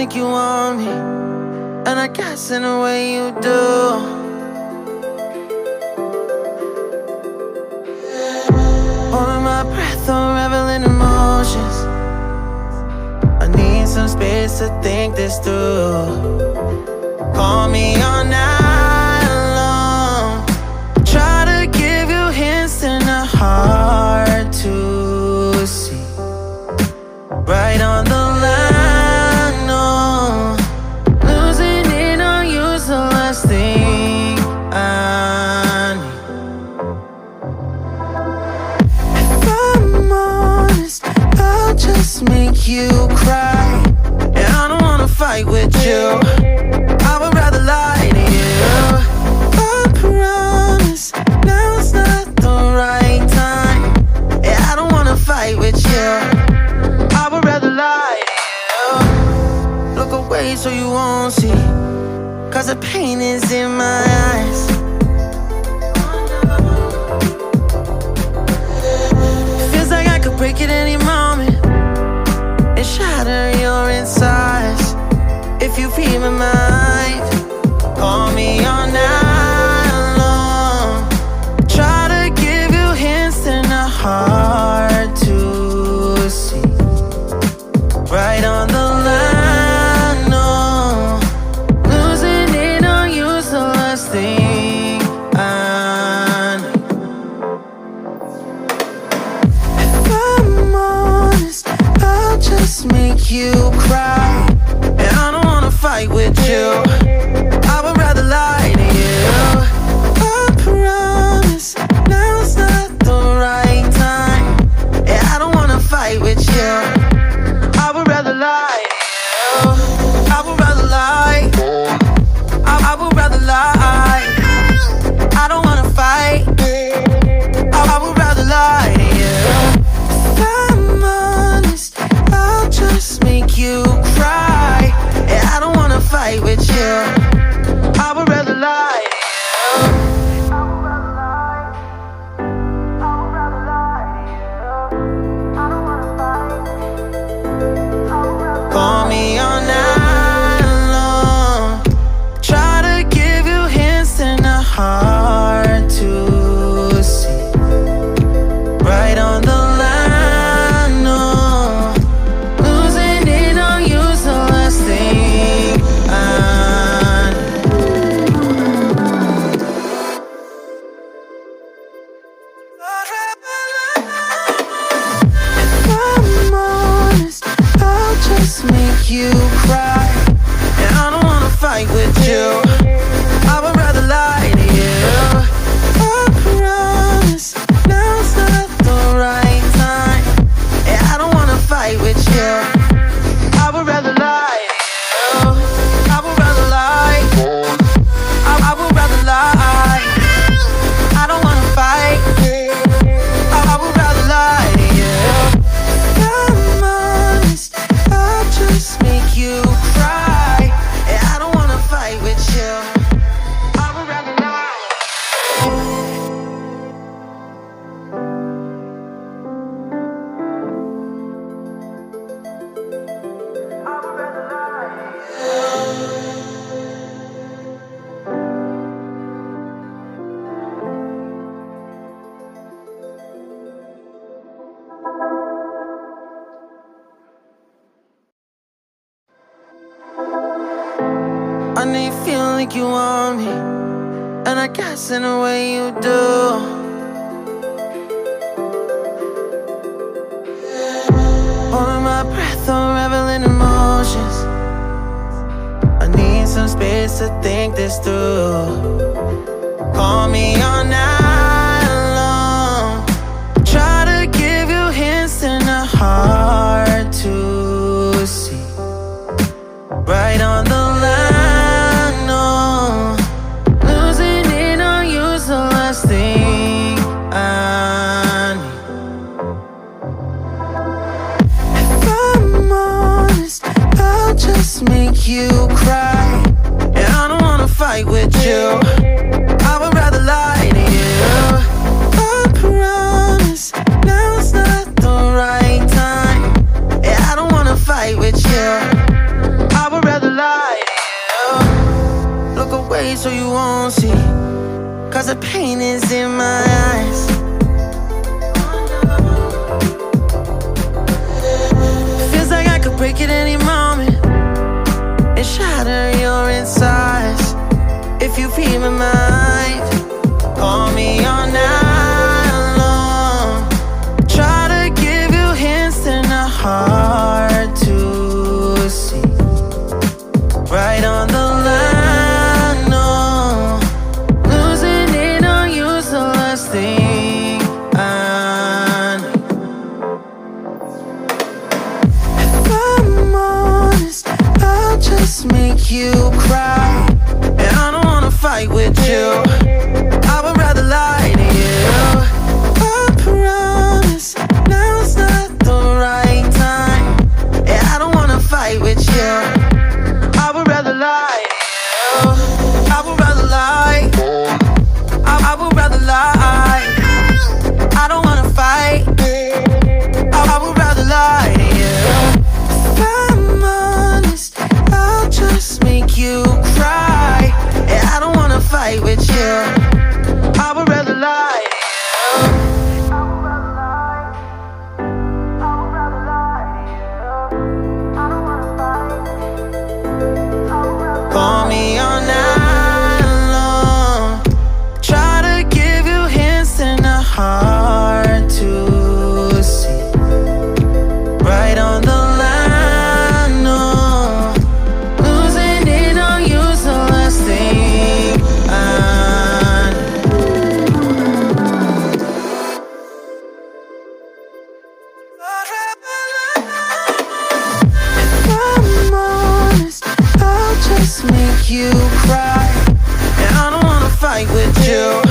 like you want me, and I guess in a way you do. Holding my breath, unraveling emotions. I need some space to think this through. Call me all night long. Try to give you hints and a hard to see. Right on the line, no. Losing it on you's the last thing I need. If I'm honest, I'll just make you cry. And I don't wanna fight with you. I would rather lie to you. I promise now's not the right time. Yeah, I don't wanna fight with you. I would rather lie to you. Look away so you won't see, 'cause the pain is in my eyes. Feels like I could break it any moment and shatter your insides. If you feel my mind, call me all night long. Try to give you hints and a hard to see. Right on the line, no. Losing it on you's the last thing I need. If I'm honest, I'll just make you cry. And I don't wanna fight with you. I would rather lie to you. I promise now's not the right time. Yeah, I don't wanna fight with you. I would rather lie to you. I would rather lie. I would rather lie. I don't wanna fight. I would rather lie to you. If I'm honest, I'll just make you cry. Yeah, I don't wanna fight with you. I would rather lie to you. Call me all night long. Try to give you hints and a hard to see. Right on the line, no. Losing it on you's the last thing I need. If I'm honest, I'll just make you cry. And I don't wanna fight with you. I would rather lie to you. I promise now's not the right time. Yeah, I don't wanna fight with you. I would rather lie to you. I would rather lie. I would rather lie. I don't wanna fight. I would rather lie to you. If I'm honest, I'll just make you cry. Yeah, I don't wanna fight with you. I would rather lie. I would rather lie. I know you feel like you want me, and I guess in a way you do. Holding my breath, unraveling emotions. I need some space to think this through. Call me all night long. Try to give you hints and a hard to see. Right on the line, no. Losing it on you's the last thing I need. If I'm honest, I'll just make you cry. And I don't wanna fight with you. I would rather lie to you. I promise now's not the right time. Yeah, I don't wanna fight with you. I would so you won't see, 'cause the pain is in my eyes. Feels like I could break it any moment and shatter your insides. If you feel my mind, call me all night long. Try to give you hints that are hard to see. Right on the line, no. Losing it on you's the last thing I know. If I'm honest, I'll just make you cry, and I don't wanna fight with you. I would rather lie to you. I promise now's not the right time, and I don't wanna fight with you. I would rather lie to you. I would rather lie. I would rather lie. I don't wanna fight. I would rather lie to you. If I'm honest, I'll just make you cry, and I don't wanna fight with you. I would rather lie to you. Call me all night long. Try to give you hints that are hard to see. Right on the line, no. Losing it on you's the last thing I know. If I'm honest, I'll just make you cry, and I don't wanna fight with you.